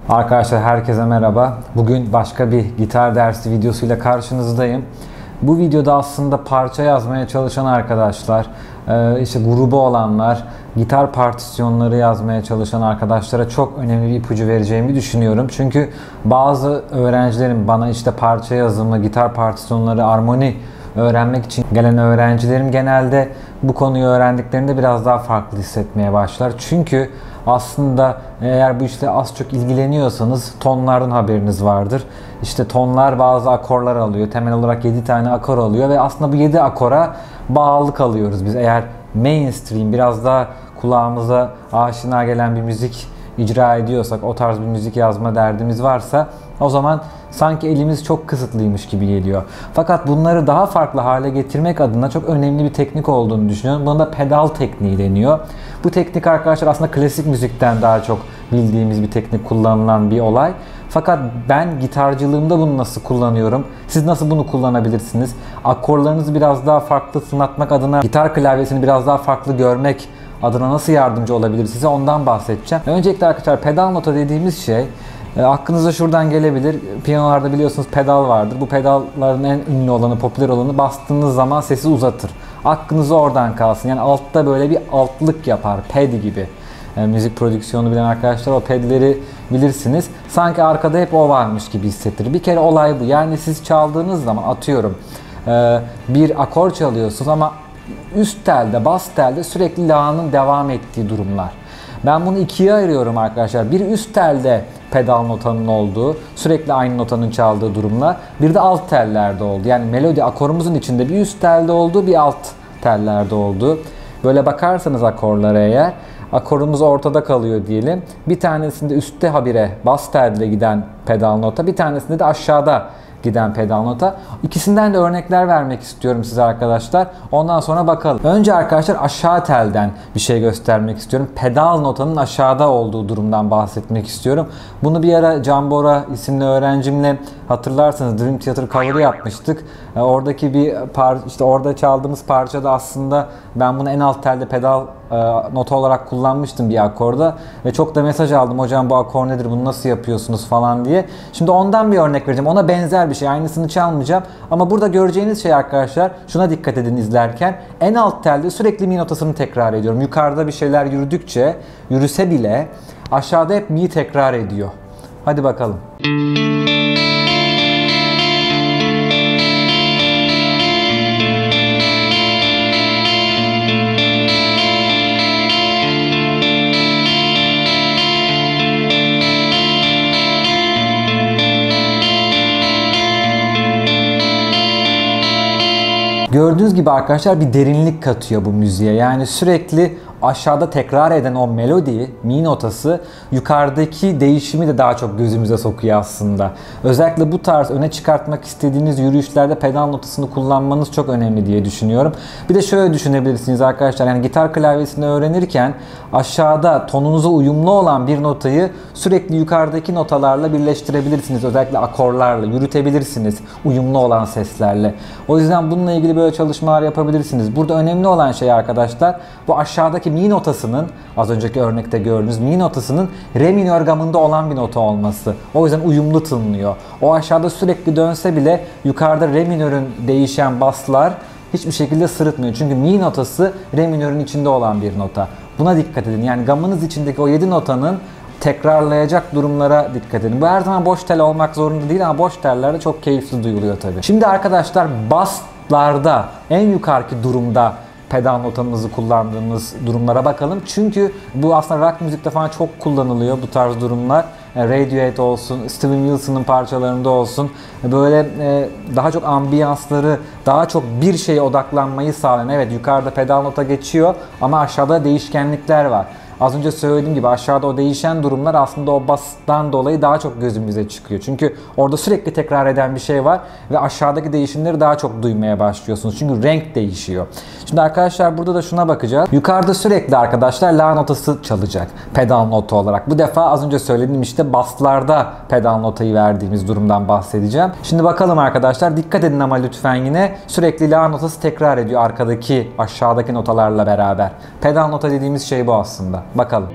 Arkadaşlar herkese merhaba. Bugün başka bir gitar dersi videosuyla karşınızdayım. Bu videoda aslında parça yazmaya çalışan arkadaşlar, işte grubu olanlar, gitar partisyonları yazmaya çalışan arkadaşlara çok önemli bir ipucu vereceğimi düşünüyorum. Çünkü bazı öğrencilerim bana işte parça yazımı, gitar partisyonları, armoni öğrenmek için gelen öğrencilerim genelde bu konuyu öğrendiklerinde biraz daha farklı hissetmeye başlar. Çünkü aslında eğer bu işle az çok ilgileniyorsanız tonlardan haberiniz vardır. İşte tonlar bazı akorlar alıyor. Temel olarak 7 tane akor alıyor ve aslında bu 7 akora bağlı kalıyoruz biz. Eğer mainstream, biraz daha kulağımıza aşina gelen bir müzik icra ediyorsak, o tarz bir müzik yazma derdimiz varsa o zaman sanki elimiz çok kısıtlıymış gibi geliyor. Fakat bunları daha farklı hale getirmek adına çok önemli bir teknik olduğunu düşünüyorum. Buna da pedal tekniği deniyor. Bu teknik arkadaşlar aslında klasik müzikten daha çok bildiğimiz bir teknik, kullanılan bir olay. Fakat ben gitarcılığımda bunu nasıl kullanıyorum? Siz nasıl bunu kullanabilirsiniz? Akorlarınızı biraz daha farklı tınlatmak adına, gitar klavyesini biraz daha farklı görmek adına nasıl yardımcı olabilir size, ondan bahsedeceğim. Öncelikle arkadaşlar pedal nota dediğimiz şey aklınıza şuradan gelebilir. Piyanolarda biliyorsunuz pedal vardır. Bu pedalların en ünlü olanı, popüler olanı, bastığınız zaman sesi uzatır. Aklınıza oradan kalsın. Yani altta böyle bir altlık yapar. Pad gibi. Müzik prodüksiyonu bilen arkadaşlar o padleri bilirsiniz. Sanki arkada hep o varmış gibi hissettirir. Bir kere olay bu. Yani siz çaldığınız zaman, atıyorum bir akor çalıyorsunuz ama üst telde, bas telde sürekli la'nın devam ettiği durumlar. Ben bunu ikiye ayırıyorum arkadaşlar. Bir üst telde pedal notanın olduğu, sürekli aynı notanın çaldığı durumlar. Bir de alt tellerde oldu. Yani melodi akorumuzun içinde bir üst telde olduğu, bir alt tellerde olduğu. Böyle bakarsanız akorlara eğer, akorumuz ortada kalıyor diyelim. Bir tanesinde üstte habire bas telde giden pedal nota, bir tanesinde de aşağıda giden pedal nota. İkisinden de örnekler vermek istiyorum size arkadaşlar. Ondan sonra bakalım. Önce arkadaşlar aşağı telden bir şey göstermek istiyorum. Pedal notanın aşağıda olduğu durumdan bahsetmek istiyorum. Bunu bir ara Can Bora isimli öğrencimle, hatırlarsanız Dream Theater cover'ı yapmıştık. Oradaki bir işte orada çaldığımız parçada aslında ben bunu en alt telde pedal nota olarak kullanmıştım bir akorda ve çok da mesaj aldım. Hocam bu akor nedir, bunu nasıl yapıyorsunuz falan diye. Şimdi ondan bir örnek vereceğim. Ona benzer bir şey. Aynısını çalmayacağım. Ama burada göreceğiniz şey arkadaşlar, şuna dikkat edin izlerken. En alt telde sürekli mi notasını tekrar ediyorum. Yukarıda bir şeyler yürüdükçe, yürüse bile aşağıda hep mi'yi tekrar ediyor. Hadi bakalım. Gördüğünüz gibi arkadaşlar bir derinlik katıyor bu müziğe. Yani sürekli aşağıda tekrar eden o melodi, mi notası yukarıdaki değişimi de daha çok gözümüze sokuyor aslında. Özellikle bu tarz öne çıkartmak istediğiniz yürüyüşlerde pedal notasını kullanmanız çok önemli diye düşünüyorum. Bir de şöyle düşünebilirsiniz arkadaşlar. Yani gitar klavyesini öğrenirken aşağıda tonunuza uyumlu olan bir notayı sürekli yukarıdaki notalarla birleştirebilirsiniz. Özellikle akorlarla yürütebilirsiniz. Uyumlu olan seslerle. O yüzden bununla ilgili böyle çalışmalar yapabilirsiniz. Burada önemli olan şey arkadaşlar, bu aşağıdaki mi notasının, az önceki örnekte gördüğünüz mi notasının re minör gamında olan bir nota olması. O yüzden uyumlu tınlıyor. O aşağıda sürekli dönse bile yukarıda re minörün değişen baslar hiçbir şekilde sırıtmıyor. Çünkü mi notası re minörün içinde olan bir nota. Buna dikkat edin. Yani gamınız içindeki o 7 notanın tekrarlayacak durumlara dikkat edin. Bu her zaman boş tel olmak zorunda değil ama boş tellerde çok keyifli duyuluyor tabii. Şimdi arkadaşlar baslarda en yukarıki durumda pedal notamızı kullandığımız durumlara bakalım. Çünkü bu aslında rock müzikte falan çok kullanılıyor bu tarz durumlar. Radiohead olsun, Steven Wilson'ın parçalarında olsun. Böyle daha çok ambiyansları, daha çok bir şeye odaklanmayı sağlayan. Evet, yukarıda pedal nota geçiyor ama aşağıda değişkenlikler var. Az önce söylediğim gibi aşağıda o değişen durumlar aslında o bastan dolayı daha çok gözümüze çıkıyor. Çünkü orada sürekli tekrar eden bir şey var ve aşağıdaki değişimleri daha çok duymaya başlıyorsunuz. Çünkü renk değişiyor. Şimdi arkadaşlar burada da şuna bakacağız. Yukarıda sürekli arkadaşlar la notası çalacak pedal nota olarak. Bu defa az önce söylediğim işte baslarda pedal notayı verdiğimiz durumdan bahsedeceğim. Şimdi bakalım arkadaşlar, dikkat edin ama lütfen yine sürekli la notası tekrar ediyor arkadaki aşağıdaki notalarla beraber. Pedal nota dediğimiz şey bu aslında. Bakalım.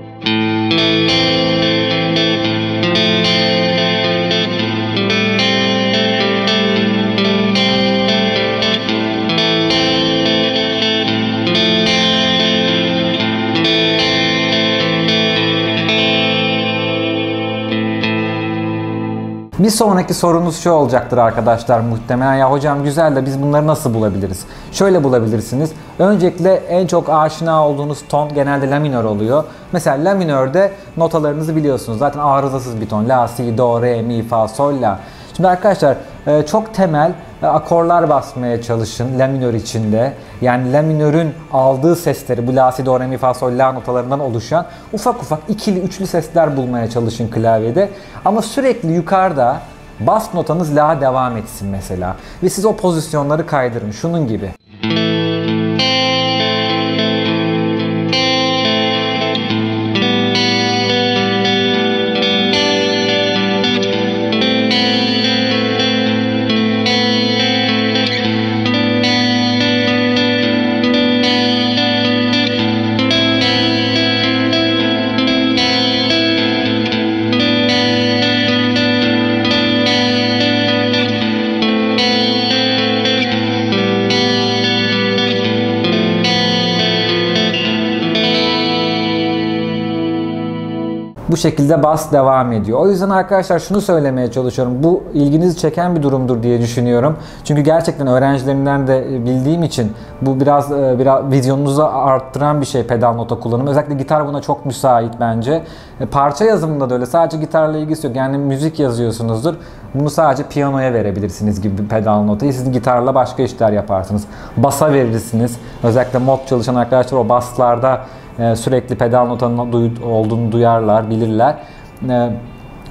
Bir sonraki sorunuz şu olacaktır arkadaşlar muhtemelen. Ya hocam güzel de biz bunları nasıl bulabiliriz? Şöyle bulabilirsiniz. Öncelikle en çok aşina olduğunuz ton genelde la minör oluyor. Mesela la minörde notalarınızı biliyorsunuz. Zaten arızasız bir ton. La, si, do, re, mi, fa, sol, la. Şimdi arkadaşlar çok temel akorlar basmaya çalışın la minör içinde. Yani la minörün aldığı sesleri bu la, si, do, re, mi, fa, sol, la notalarından oluşan ufak ufak ikili, üçlü sesler bulmaya çalışın klavyede. Ama sürekli yukarıda bas notanız la devam etsin mesela. Ve siz o pozisyonları kaydırın. Şunun gibi. Bu şekilde bas devam ediyor. O yüzden arkadaşlar şunu söylemeye çalışıyorum. Bu ilginizi çeken bir durumdur diye düşünüyorum. Çünkü gerçekten öğrencilerimden de bildiğim için bu biraz vizyonunuzu arttıran bir şey pedal nota kullanımı. Özellikle gitar buna çok müsait bence. Parça yazımında da öyle. Sadece gitarla ilgisi yok. Yani müzik yazıyorsunuzdur. Bunu sadece piyanoya verebilirsiniz gibi bir pedal notayı. Siz gitarla başka işler yaparsınız. Basa verirsiniz. Özellikle mod çalışan arkadaşlar o baslarda sürekli pedal notanın olduğunu duyarlar, bilirler.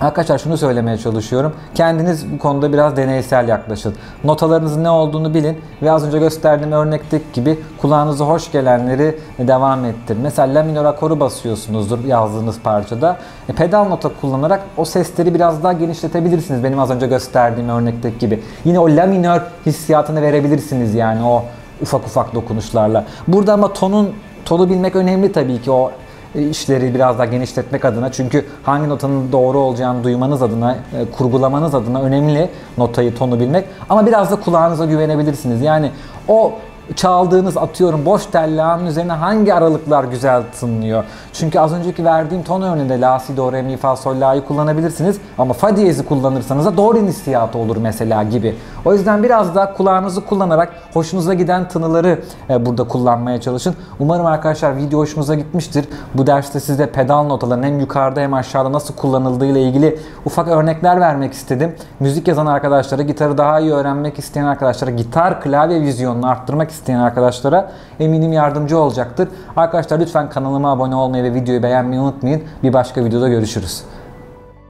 Arkadaşlar şunu söylemeye çalışıyorum. Kendiniz bu konuda biraz deneysel yaklaşın. Notalarınızın ne olduğunu bilin ve az önce gösterdiğim örnekteki gibi kulağınıza hoş gelenleri devam ettirin. Mesela la minör akoru basıyorsunuzdur yazdığınız parçada. Pedal nota kullanarak o sesleri biraz daha genişletebilirsiniz. Benim az önce gösterdiğim örnekteki gibi. Yine o la minör hissiyatını verebilirsiniz yani o ufak ufak dokunuşlarla. Burada ama tonu bilmek önemli tabii ki o işleri biraz daha genişletmek adına. Çünkü hangi notanın doğru olacağını duymanız adına, kurgulamanız adına önemli notayı, tonu bilmek. Ama biraz da kulağınıza güvenebilirsiniz. Yani o çaldığınız atıyorum boş tellağın üzerine hangi aralıklar güzel tınlıyor. Çünkü az önceki verdiğim ton örneğinde la, si, do, re, mi, fa, sol, la'yı kullanabilirsiniz. Ama fa diyezi kullanırsanız da do, re hissiyatı olur mesela gibi. O yüzden biraz daha kulağınızı kullanarak hoşunuza giden tınıları burada kullanmaya çalışın. Umarım arkadaşlar video hoşunuza gitmiştir. Bu derste size pedal notaların hem yukarıda hem aşağıda nasıl kullanıldığı ile ilgili ufak örnekler vermek istedim. Müzik yazan arkadaşlara, gitarı daha iyi öğrenmek isteyen arkadaşlara, gitar klavye vizyonunu arttırmak isteyen arkadaşlara eminim yardımcı olacaktır. Arkadaşlar lütfen kanalıma abone olmayı ve videoyu beğenmeyi unutmayın. Bir başka videoda görüşürüz.